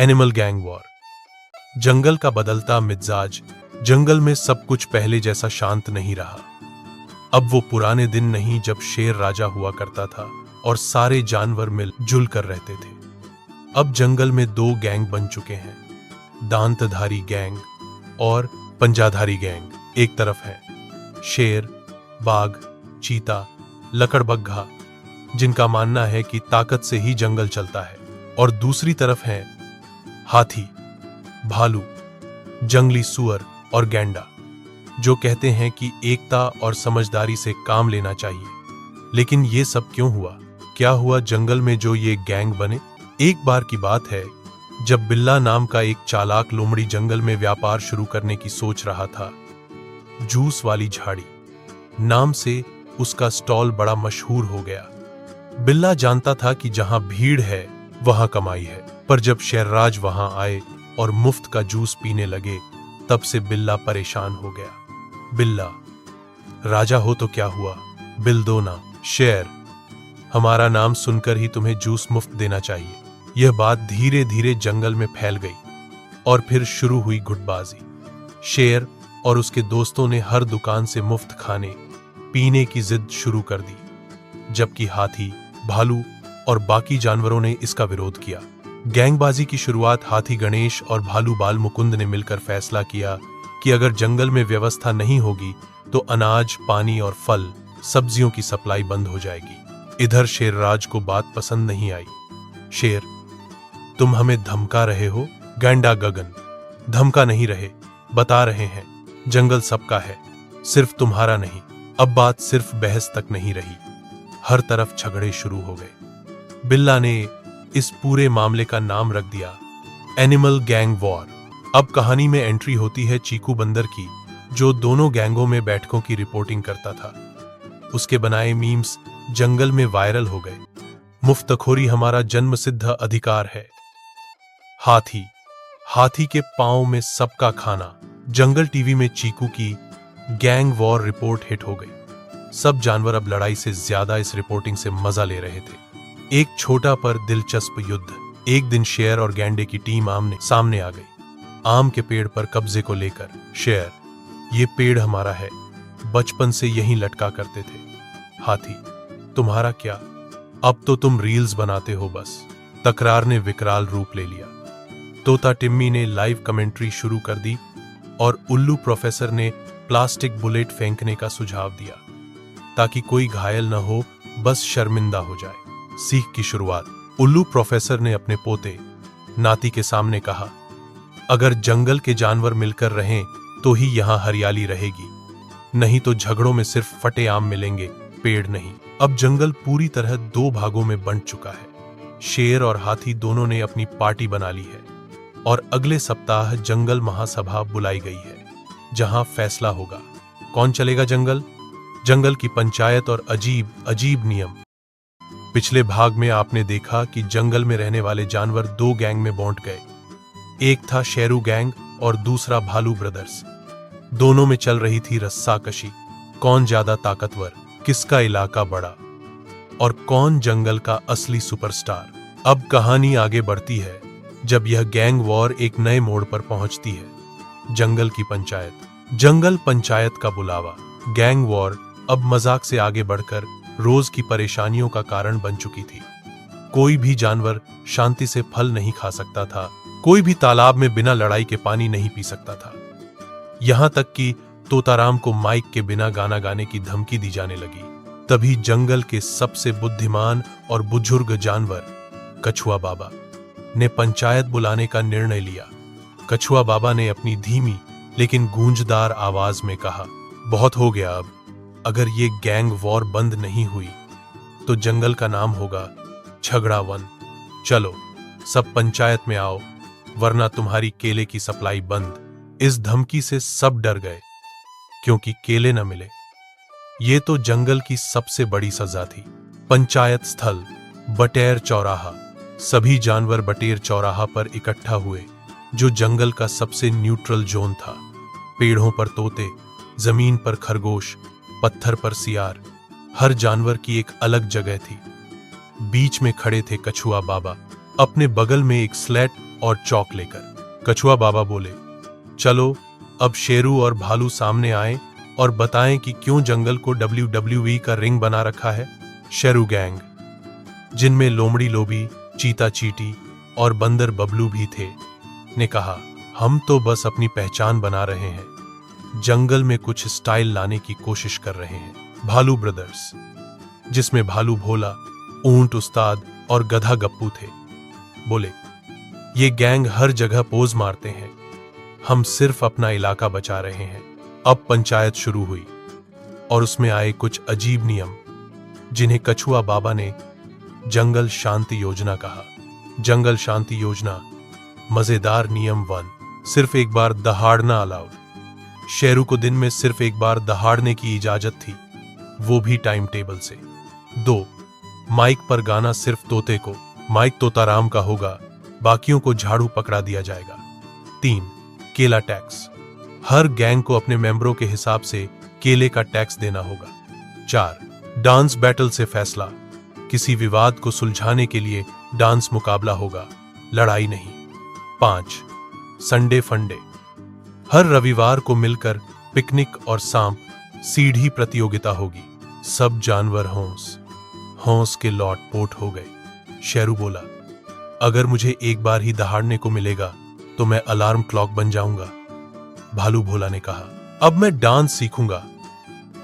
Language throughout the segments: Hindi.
Animal gang war. जंगल का बदलता मिजाज। जंगल में सब कुछ पहले जैसा शांत नहीं रहा। अब वो पुराने दिन नहीं जब शेर राजा हुआ करता था और सारे जानवर मिलजुल कर रहते थे। अब जंगल में दो गैंग बन चुके हैं, दांतधारी गैंग और पंजाधारी गैंग। एक तरफ है शेर, बाघ, चीता, लकड़बग्घा, जिनका मानना है कि ताकत से ही जंगल चलता है, और दूसरी तरफ है हाथी, भालू, जंगली सुअर और गैंडा, जो कहते हैं कि एकता और समझदारी से काम लेना चाहिए। लेकिन ये सब क्यों हुआ? क्या हुआ जंगल में जो ये गैंग बने? एक बार की बात है जब बिल्ला नाम का एक चालाक लोमड़ी जंगल में व्यापार शुरू करने की सोच रहा था। जूस वाली झाड़ी नाम से उसका स्टॉल बड़ा मशहूर हो गया। बिल्ला जानता था कि जहां भीड़ है वहां कमाई है, पर जब शेरराज वहां आए और मुफ्त का जूस पीने लगे, तब से बिल्ला परेशान हो गया। बिल्ला, राजा हो तो क्या हुआ, बिल दो ना। शेर, हमारा नाम सुनकर ही तुम्हें जूस मुफ्त देना चाहिए। यह बात धीरे धीरे जंगल में फैल गई और फिर शुरू हुई गुटबाजी। शेर और उसके दोस्तों ने हर दुकान से मुफ्त खाने पीने की जिद शुरू कर दी, जबकि हाथी, भालू और बाकी जानवरों ने इसका विरोध किया। गैंगबाजी की शुरुआत हाथी गणेश और भालू बाल मुकुंद ने मिलकर फैसला किया कि अगर जंगल में व्यवस्था नहीं होगी तो अनाज, पानी और फल सब्जियों की सप्लाई बंद हो जाएगी। इधर शेरराज को बात पसंद नहीं आई। शेर, तुम हमें धमका रहे हो? गैंडा, गगन, धमका नहीं रहे, बता रहे हैं जंगल सबका है, सिर्फ तुम्हारा नहीं। अब बात सिर्फ बहस तक नहीं रही, हर तरफ झगड़े शुरू हो गए। बिल्ला ने इस पूरे मामले का नाम रख दिया एनिमल गैंग वॉर। अब कहानी में एंट्री होती है चीकू बंदर की, जो दोनों गैंगों में बैठकों की रिपोर्टिंग करता था। उसके बनाए मीम्स जंगल में वायरल हो गए। मुफ्तखोरी हमारा जन्मसिद्ध अधिकार है। हाथी, हाथी के पांव में सबका खाना। जंगल टीवी में चीकू की गैंग वॉर रिपोर्ट हिट हो गई। सब जानवर अब लड़ाई से ज्यादा इस रिपोर्टिंग से मजा ले रहे थे। एक छोटा पर दिलचस्प युद्ध। एक दिन शेर और गैंडे की टीम आमने सामने आ गई, आम के पेड़ पर कब्जे को लेकर। शेर, ये पेड़ हमारा है, बचपन से यहीं लटका करते थे। हाथी, तुम्हारा क्या, अब तो तुम रील्स बनाते हो बस। तकरार ने विकराल रूप ले लिया। तोता टिम्मी ने लाइव कमेंट्री शुरू कर दी और उल्लू प्रोफेसर ने प्लास्टिक बुलेट फेंकने का सुझाव दिया ताकि कोई घायल न हो, बस शर्मिंदा हो जाए। सीख की शुरुआत। उल्लू प्रोफेसर ने अपने पोते नाती के सामने कहा, अगर जंगल के जानवर मिलकर रहें तो ही यहां हरियाली रहेगी, नहीं तो झगड़ों में सिर्फ फटे आम मिलेंगे, पेड़ नहीं। अब जंगल पूरी तरह दो भागों में बंट चुका है। शेर और हाथी दोनों ने अपनी पार्टी बना ली है और अगले सप्ताह जंगल महासभा बुलाई गई है, जहां फैसला होगा कौन चलेगा जंगल। जंगल की पंचायत और अजीब अजीब नियम। पिछले भाग में आपने देखा कि जंगल में रहने वाले जानवर दो गैंग में बांट गए। एक था शेरू गैंग और दूसरा भालू ब्रदर्स। दोनों में चल रही थी रस्साकशी, कौन ज्यादा ताकतवर, किसका इलाका बड़ा और कौन जंगल का असली सुपरस्टार। अब कहानी आगे बढ़ती है जब यह गैंग वॉर एक नए मोड़ पर पहुंचती है। जंगल की पंचायत। जंगल पंचायत का बुलावा। गैंग वॉर अब मजाक से आगे बढ़कर रोज की परेशानियों का कारण बन चुकी थी। कोई भी जानवर शांति से फल नहीं खा सकता था, कोई भी तालाब में बिना लड़ाई के पानी नहीं पी सकता था। यहां तक कि तोताराम को माइक के बिना गाना गाने की धमकी दी जाने लगी। तभी जंगल के सबसे बुद्धिमान और बुजुर्ग जानवर कछुआ बाबा ने पंचायत बुलाने का निर्णय लिया। कछुआ बाबा ने अपनी धीमी लेकिन गूंजदार आवाज में कहा, बहुत हो गया अब, अगर ये गैंग वॉर बंद नहीं हुई तो जंगल का नाम होगा झगड़ा वन। चलो सब पंचायत में आओ, वरना तुम्हारी केले की सप्लाई बंद। इस धमकी से सब डर गए क्योंकि केले न मिले। ये तो जंगल की सबसे बड़ी सजा थी। पंचायत स्थल बटेर चौराहा। सभी जानवर बटेर चौराहा पर इकट्ठा हुए, जो जंगल का सबसे न्यूट्रल जोन था। पेड़ों पर तोते, जमीन पर खरगोश, पत्थर पर सियार, हर जानवर की एक अलग जगह थी। बीच में खड़े थे कछुआ बाबा, अपने बगल में एक स्लेट और चौक लेकर। कछुआ बाबा बोले, चलो अब शेरू और भालू सामने आए और बताएं कि क्यों जंगल को WWE का रिंग बना रखा है। शेरू गैंग, जिनमें लोमड़ी लोबी, चीता चीटी और बंदर बबलू भी थे, ने कहा, हम तो बस अपनी पहचान बना रहे हैं, जंगल में कुछ स्टाइल लाने की कोशिश कर रहे हैं। भालू ब्रदर्स, जिसमें भालू भोला, ऊंट उस्ताद और गधा गप्पू थे, बोले, ये गैंग हर जगह पोज मारते हैं, हम सिर्फ अपना इलाका बचा रहे हैं। अब पंचायत शुरू हुई और उसमें आए कुछ अजीब नियम, जिन्हें कछुआ बाबा ने जंगल शांति योजना कहा। जंगल शांति योजना। मजेदार नियम 1, सिर्फ एक बार दहाड़ना अलाउड। शेरू को दिन में सिर्फ एक बार दहाड़ने की इजाजत थी, वो भी टाइम टेबल से। 2, माइक पर गाना सिर्फ तोते को, माइक तोताराम का होगा, बाकियों को झाड़ू पकड़ा दिया जाएगा। 3, केला टैक्स, हर गैंग को अपने मेंबरों के हिसाब से केले का टैक्स देना होगा। 4, डांस बैटल से फैसला, किसी विवाद को सुलझाने के लिए डांस मुकाबला होगा, लड़ाई नहीं। 5, संडे फंडे, हर रविवार को मिलकर पिकनिक और सांप सीढ़ी प्रतियोगिता होगी, सब जानवर हौंस के लौट पोट हो गए। शेरू बोला, अगर मुझे एक बार ही दहाड़ने को मिलेगा तो मैं अलार्म क्लॉक बन जाऊंगा। भालू भोला ने कहा, अब मैं डांस सीखूंगा,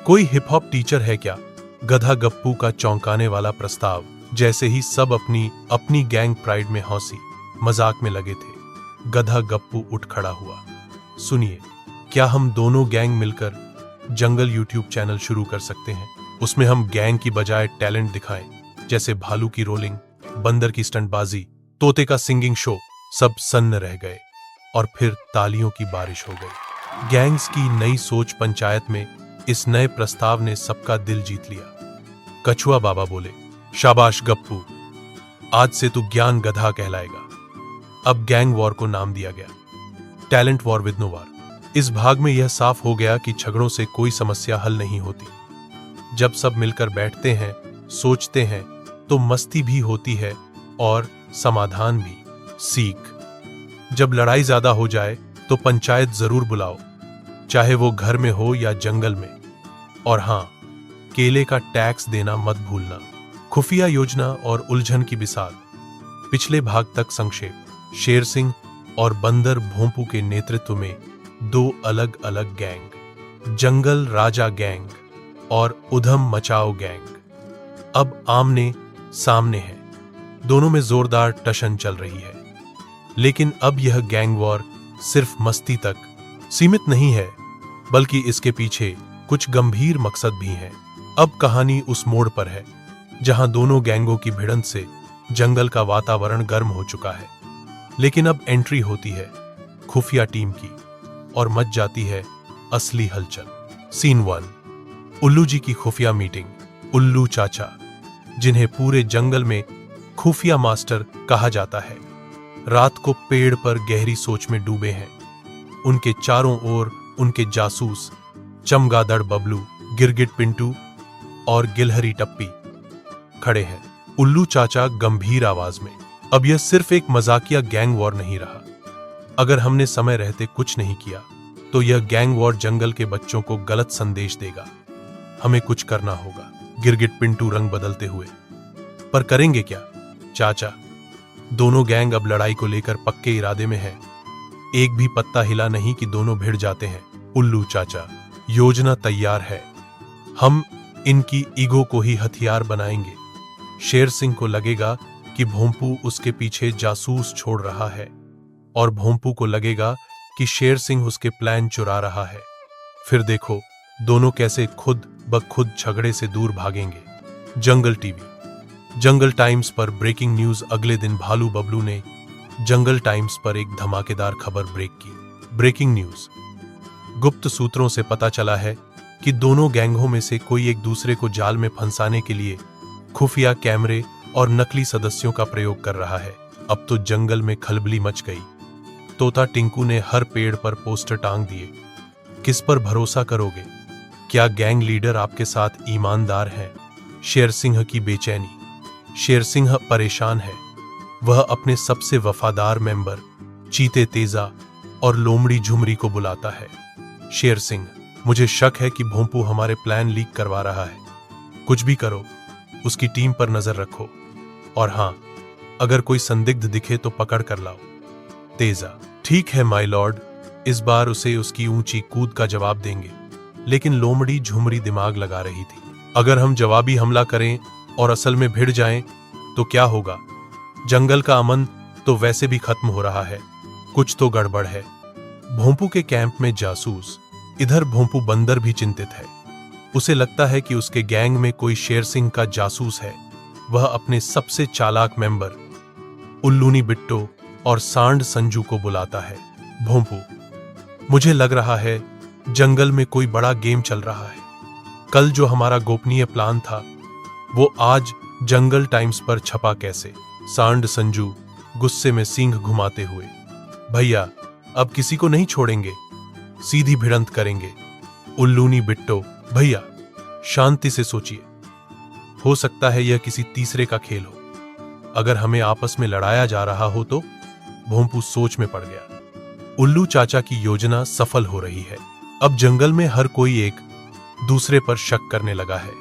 कोई हिप हॉप टीचर है क्या? गधा गप्पू का चौंकाने वाला प्रस्ताव। जैसे ही सब अपनी अपनी गैंग प्राइड में हंसी मजाक में लगे थे, गधा गप्पू उठ खड़ा हुआ। सुनिए, क्या हम दोनों गैंग मिलकर जंगल यूट्यूब चैनल शुरू कर सकते हैं? उसमें हम गैंग की बजाय टैलेंट दिखाएं, जैसे भालू की रोलिंग, बंदर की स्टंटबाजी, तोते का सिंगिंग शो। सब सन्न रह गए और फिर तालियों की बारिश हो गई। गैंग्स की नई सोच पंचायत में इस नए प्रस्ताव ने सबका दिल जीत लिया। कछुआ बाबा बोले, शाबाश गप्पू, आज से तू ज्ञान गधा कहलाएगा। अब गैंग वॉर को नाम दिया गया, टैलेंट वॉर विद नो वार। इस भाग में यह साफ हो गया कि झगड़ों से कोई समस्या हल नहीं होती। जब सब मिलकर बैठते हैं, सोचते हैं, तो मस्ती भी होती है और समाधान भी। सीख, जब लड़ाई ज्यादा हो जाए तो पंचायत जरूर बुलाओ, चाहे वो घर में हो या जंगल में। और हां, केले का टैक्स देना मत भूलना। खुफिया योजना और उलझन की बिसात। पिछले भाग तक संक्षेप। शेर सिंह और बंदर भोंपू के नेतृत्व में 2 अलग अलग गैंग, जंगल राजा गैंग और उधम मचाओ गैंग, अब आमने सामने हैं। दोनों में जोरदार टशन चल रही है। लेकिन अब यह गैंग वॉर सिर्फ मस्ती तक सीमित नहीं है, बल्कि इसके पीछे कुछ गंभीर मकसद भी हैं। अब कहानी उस मोड़ पर है जहां दोनों गैंगों की भिड़ंत से जंगल का वातावरण गर्म हो चुका है। लेकिन अब एंट्री होती है खुफिया टीम की और मच जाती है असली हलचल। सीन 1, उल्लू जी की खुफिया मीटिंग। उल्लू चाचा, जिन्हें पूरे जंगल में खुफिया मास्टर कहा जाता है, रात को पेड़ पर गहरी सोच में डूबे हैं। उनके चारों ओर उनके जासूस चमगादड़ बबलू, गिरगिट पिंटू और गिलहरी टप्पी खड़े हैं। उल्लू चाचा गंभीर आवाज में, अब यह सिर्फ एक मजाकिया गैंग वॉर नहीं रहा। अगर हमने समय रहते कुछ नहीं किया तो यह गैंग वॉर जंगल के बच्चों को गलत संदेश देगा। हमें कुछ करना होगा। गिरगिट पिंटू रंग बदलते हुए, पर करेंगे क्या? चाचा, दोनों गैंग अब लड़ाई को लेकर पक्के इरादे में हैं। एक भी पत्ता हिला नहीं कि दोनों भिड़ जाते हैं। उल्लू चाचा, योजना तैयार है, हम इनकी ईगो को ही हथियार बनाएंगे। शेर सिंह को लगेगा कि भोंपू उसके पीछे जासूस छोड़ रहा है और भोंपू को लगेगा कि शेर सिंह उसके प्लान चुरा रहा है। फिर देखो दोनों कैसे खुद ब खुद झगड़े से दूर भागेंगे। जंगल टीवी। जंगल टाइम्स पर ब्रेकिंग न्यूज। अगले दिन भालू बबलू ने जंगल टाइम्स पर एक धमाकेदार खबर ब्रेक की। ब्रेकिंग न्यूज, गुप्त सूत्रों से पता चला है कि दोनों गैंगों में से कोई एक दूसरे को जाल में फंसाने के लिए खुफिया कैमरे और नकली सदस्यों का प्रयोग कर रहा है। अब तो जंगल में खलबली मच गई। तोता टिंकू ने हर पेड़ पर पोस्टर टांग दिए। किस पर भरोसा करोगे? क्या गैंग लीडर आपके साथ ईमानदार हैं? शेर सिंह की बेचैनी। शेर सिंह परेशान है। वह अपने सबसे वफादार मेंबर चीते तेजा और लोमड़ी झुमरी को बुलाता है। शेर सिंह, मुझे शक है कि भोंपू हमारे प्लान लीक करवा रहा है। कुछ भी करो, उसकी टीम पर नजर रखो, और हां, अगर कोई संदिग्ध दिखे तो पकड़ कर लाओ। तेजा, ठीक है माय लॉर्ड, इस बार उसे उसकी ऊंची कूद का जवाब देंगे। लेकिन लोमड़ी झुमरी दिमाग लगा रही थी, अगर हम जवाबी हमला करें और असल में भिड़ जाएं तो क्या होगा? जंगल का अमन तो वैसे भी खत्म हो रहा है, कुछ तो गड़बड़ है। भोंपू के कैंप में जासूस। इधर भोंपू बंदर भी चिंतित है। उसे लगता है कि उसके गैंग में कोई शेर सिंह का जासूस है। वह अपने सबसे चालाक मेंबर उल्लूनी बिट्टो और सांड संजू को बुलाता है। भोंपू, मुझे लग रहा है जंगल में कोई बड़ा गेम चल रहा है। कल जो हमारा गोपनीय प्लान था वो आज जंगल टाइम्स पर छपा कैसे? सांड संजू गुस्से में सींग घुमाते हुए, भैया अब किसी को नहीं छोड़ेंगे, सीधी भिड़ंत करेंगे। उल्लूनी बिट्टो, भैया शांति से सोचिए, हो सकता है यह किसी तीसरे का खेल हो। अगर हमें आपस में लड़ाया जा रहा हो तो? भोंपू सोच में पड़ गया। उल्लू चाचा की योजना सफल हो रही है। अब जंगल में हर कोई एक दूसरे पर शक करने लगा है।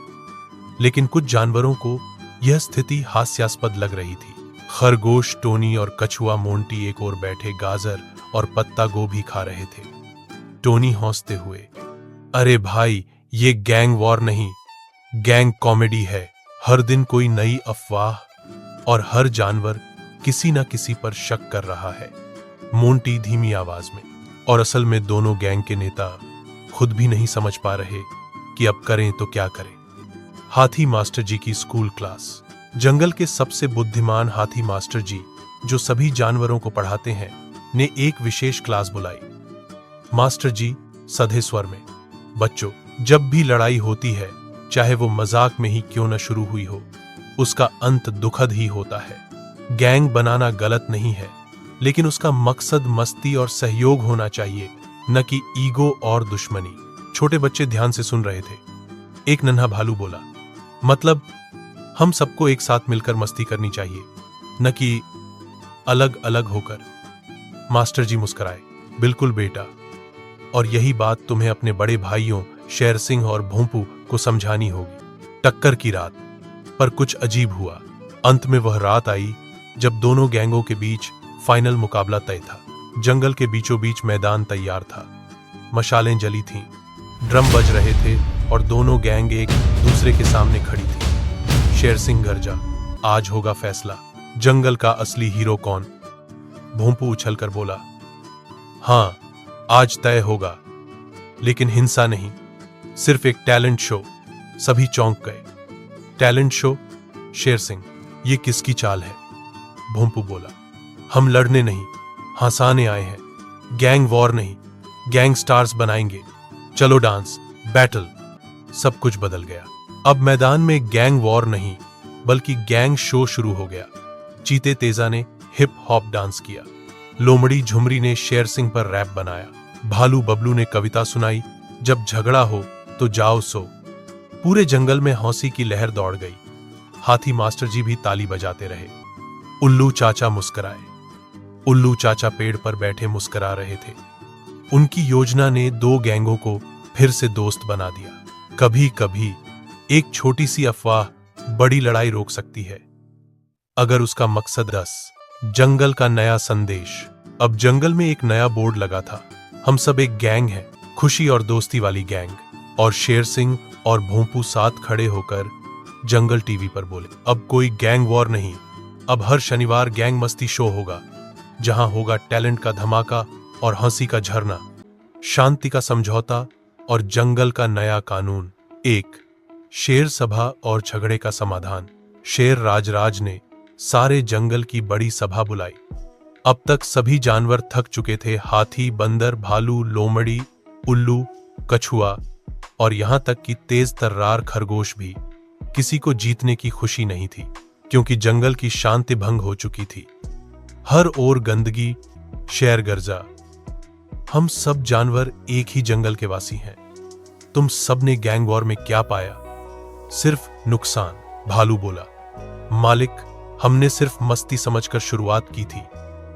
लेकिन कुछ जानवरों को यह स्थिति हास्यास्पद लग रही थी। खरगोश टोनी और कछुआ मोंटी एक ओर बैठे गाजर और पत्ता गोभी खा रहे थे। टोनी हंसते हुए, अरे भाई, ये गैंग वॉर नहीं, गैंग कॉमेडी है। हर दिन कोई नई अफवाह और हर जानवर किसी न किसी पर शक कर रहा है। मोंटी धीमी आवाज में, और असल में दोनों गैंग के नेता खुद भी नहीं समझ पा रहे कि अब करें तो क्या करें। हाथी मास्टर जी की स्कूल क्लास। जंगल के सबसे बुद्धिमान हाथी मास्टर जी, जो सभी जानवरों को पढ़ाते हैं, ने एक विशेष क्लास बुलाई। मास्टर जी सधे स्वर में, बच्चों, जब भी लड़ाई होती है, चाहे वो मजाक में ही क्यों न शुरू हुई हो, उसका अंत दुखद ही होता है। गैंग बनाना गलत नहीं है, लेकिन उसका मकसद मस्ती और सहयोग होना चाहिए, न कि ईगो और दुश्मनी। छोटे बच्चे ध्यान से सुन रहे थे। एक नन्हा भालू बोला, मतलब हम सबको एक साथ मिलकर मस्ती करनी चाहिए, न कि अलग अलग होकर। मास्टर जी मुस्कुराए, बिल्कुल बेटा, और यही बात तुम्हें अपने बड़े भाइयों शेर सिंह और भोंपू को समझानी होगी। टक्कर की रात। पर कुछ अजीब हुआ। अंत में वह रात आई जब दोनों गैंगों के बीच फाइनल मुकाबला तय था। जंगल के बीचों बीच मैदान तैयार था। मशालें जली थीं, ड्रम बज रहे थे और दोनों गैंग एक दूसरे के सामने खड़ी थी। शेर सिंह गरजा, आज होगा फैसला, जंगल का असली हीरो कौन? भोंपू उछलकर बोला, हां, आज तय होगा, लेकिन हिंसा नहीं, सिर्फ एक टैलेंट शो। सभी चौंक गए। Talent show? शेर सिंह, ये किसकी चाल है? भोंपू बोला, हम लड़ने नहीं, हंसाने आए हैं। गैंग वॉर नहीं, गैंग स्टार्स बनाएंगे। चलो डांस, बैटल। सब कुछ बदल गया। अब मैदान में गैंग वॉर नहीं, बल्कि गैंग शो शुरू हो गया। चीते तेजा ने हिप हॉप डांस किया। लोमड़ी झुमरी ने शेर सिंह पर रैप बनाया। भालू बबलू ने कविता सुनाई, जब झगड़ा हो तो जाओ सो। पूरे जंगल में हौसी की लहर दौड़ गई। हाथी मास्टर जी भी ताली बजाते रहे। उल्लू चाचा मुस्कुराए। उल्लू चाचा पेड़ पर बैठे मुस्कुरा रहे थे। उनकी योजना ने दो गैंगों को फिर से दोस्त बना दिया। कभी कभी एक छोटी सी अफवाह बड़ी लड़ाई रोक सकती है, अगर उसका मकसद 10। जंगल का नया संदेश। अब जंगल में एक नया बोर्ड लगा था, हम सब एक गैंग हैं, खुशी और दोस्ती वाली गैंग। और शेर सिंह और भोंपू साथ खड़े होकर जंगल टीवी पर बोले, अब कोई गैंग वॉर नहीं, अब हर शनिवार गैंग मस्ती शो होगा, जहां होगा टैलेंट का धमाका और हंसी का झरना, शांति का समझौता और जंगल का नया कानून। 1, शेर सभा और झगड़े का समाधान। शेर राजराज ने सारे जंगल की बड़ी सभा बुलाई। अब तक सभी जानवर थक चुके थे, हाथी, बंदर, भालू, लोमड़ी, उल्लू, कछुआ और यहां तक कि तेज तर्रार खरगोश भी। किसी को जीतने की खुशी नहीं थी, क्योंकि जंगल की शांति भंग हो चुकी थी। हर ओर गंदगी, शेर गर्जा, हम सब जानवर एक ही जंगल के वासी हैं। तुम सब ने गैंग वॉर में क्या पाया? सिर्फ नुकसान, भालू बोला। मालिक, हमने सिर्फ मस्ती समझकर शुरुआत की थी,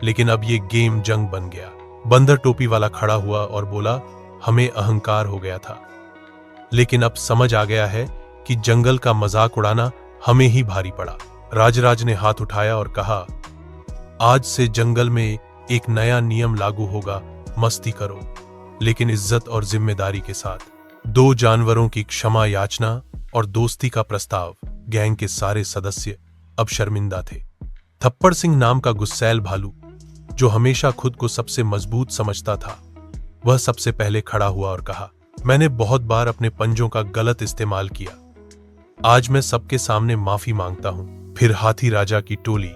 लेकिन अब ये गेम जंग बन गया। बंदर टोपी वाला खड़ा हुआ और बोला, हमें अहंकार हो गया था, लेकिन अब समझ आ गया है कि जंगल का मजाक उड़ाना हमें ही भारी पड़ा। राजराज ने हाथ उठाया और कहा, आज से जंगल में एक नया नियम लागू होगा, मस्ती करो लेकिन इज्जत और जिम्मेदारी के साथ। 2 जानवरों की क्षमा याचना और दोस्ती का प्रस्ताव। गैंग के सारे सदस्य अब शर्मिंदा थे। थप्पड़ सिंह नाम का गुस्सैल भालू, जो हमेशा खुद को सबसे मजबूत समझता था, वह सबसे पहले खड़ा हुआ और कहा, मैंने बहुत बार अपने पंजों का गलत इस्तेमाल किया, आज मैं सबके सामने माफी मांगता हूं। फिर हाथी राजा की टोली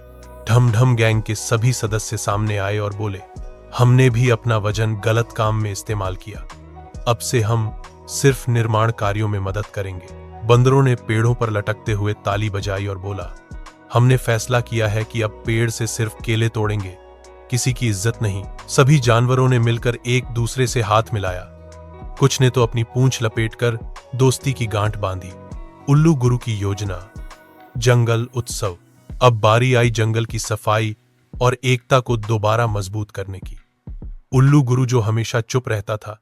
ढम ढम गैंग के सभी सदस्य सामने आए और बोले, हमने भी अपना वजन गलत काम में इस्तेमाल किया, अब से हम सिर्फ निर्माण कार्यों में मदद करेंगे। बंदरों ने पेड़ों पर लटकते हुए ताली बजाई और बोला, हमने फैसला किया है कि अब पेड़ से सिर्फ केले तोड़ेंगे, किसी की इज्जत नहीं। सभी जानवरों ने मिलकर एक दूसरे से हाथ मिलाया, कुछ ने तो अपनी पूंछ लपेटकर दोस्ती की गांठ बांधी। उल्लू गुरु की योजना, जंगल उत्सव। अब बारी आई जंगल की सफाई और एकता को दोबारा मजबूत करने की। उल्लू गुरु, जो हमेशा चुप रहता था,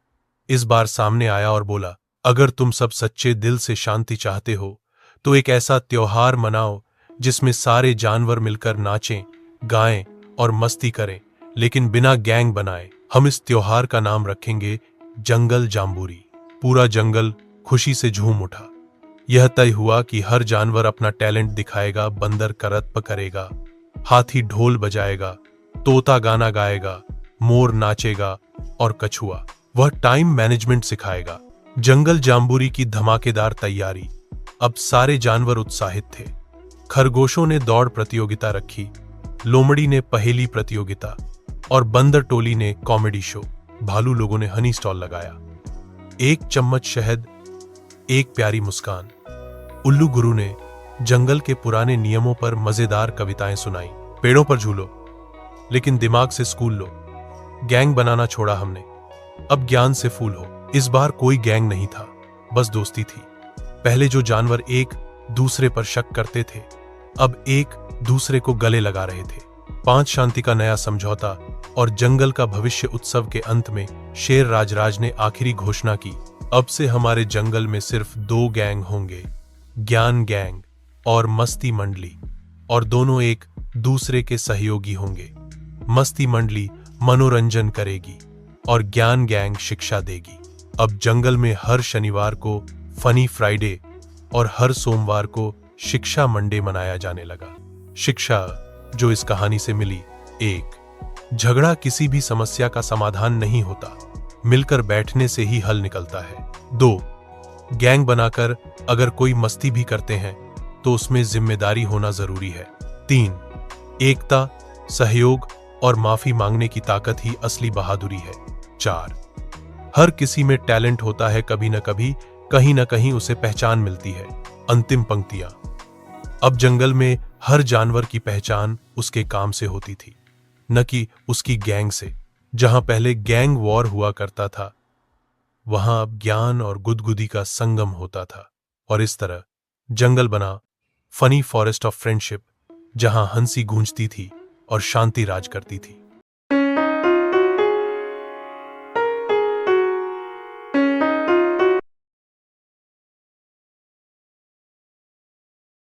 इस बार सामने आया और बोला, अगर तुम सब सच्चे दिल से शांति चाहते हो तो एक ऐसा त्योहार मनाओ जिसमें सारे जानवर मिलकर नाचें, गाएं और मस्ती करें, लेकिन बिना गैंग बनाए। हम इस त्योहार का नाम रखेंगे जंगल जाम्बूरी। पूरा जंगल खुशी से झूम उठा। यह तय हुआ कि हर जानवर अपना टैलेंट दिखाएगा। बंदर करतब करेगा, हाथी ढोल बजाएगा, तोता गाना गाएगा, मोर नाचेगा और कछुआ वह टाइम मैनेजमेंट सिखाएगा। जंगल जाम्बूरी की धमाकेदार तैयारी। अब सारे जानवर उत्साहित थे। खरगोशों ने दौड़ प्रतियोगिता रखी, लोमड़ी ने पहेली प्रतियोगिता और बंदर टोली ने कॉमेडी शो। भालू लोगों ने हनी स्टॉल लगाया। 1 चम्मच शहद, एक प्यारी मुस्कान। उल्लू गुरु ने जंगल के पुराने नियमों पर मजेदार कविताएं सुनाई। पेड़ों पर झूलो, लेकिन दिमाग से स्कूल लो। गैंग बनाना छोड़ा हमने, अब ज्ञान से फूल हो। इस बार कोई गैंग नहीं था, बस दोस्ती थी। पहले जो जानवर एक दूसरे पर शक करते थे, अब एक दूसरे को गले लगा रहे थे। 5 शांति का नया समझौता और जंगल का भविष्य उत्सव के अंत में शेर राजराज ने आखिरी घोषणा की, अब से हमारे जंगल में सिर्फ 2 गैंग होंगे, ज्ञान गैंग और मस्ती मंडली, और दोनों एक दूसरे के सहयोगी होंगे। मस्ती मंडली मनोरंजन करेगी और ज्ञान गैंग शिक्षा देगी। अब जंगल में हर शनिवार को फनी फ्राइडे और हर सोमवार को शिक्षा मंडे मनाया जाने लगा। शिक्षा जो इस कहानी से मिली, 1, झगड़ा किसी भी समस्या का समाधान नहीं होता, मिलकर बैठने से ही हल निकलता है। 2, गैंग बनाकर अगर कोई मस्ती भी करते हैं तो उसमें जिम्मेदारी होना जरूरी है। 3, एकता, सहयोग और माफी मांगने की ताकत ही असली बहादुरी है। 4, हर किसी में टैलेंट होता है, कभी न कभी कहीं न कहीं उसे पहचान मिलती है। अंतिम पंक्तियां। अब जंगल में हर जानवर की पहचान उसके काम से होती थी, न कि उसकी गैंग से। जहां पहले गैंग वॉर हुआ करता था, वहां अब ज्ञान और गुदगुदी का संगम होता था। और इस तरह जंगल बना फनी फॉरेस्ट ऑफ फ्रेंडशिप, जहां हंसी गूंजती थी और शांति राज करती थी।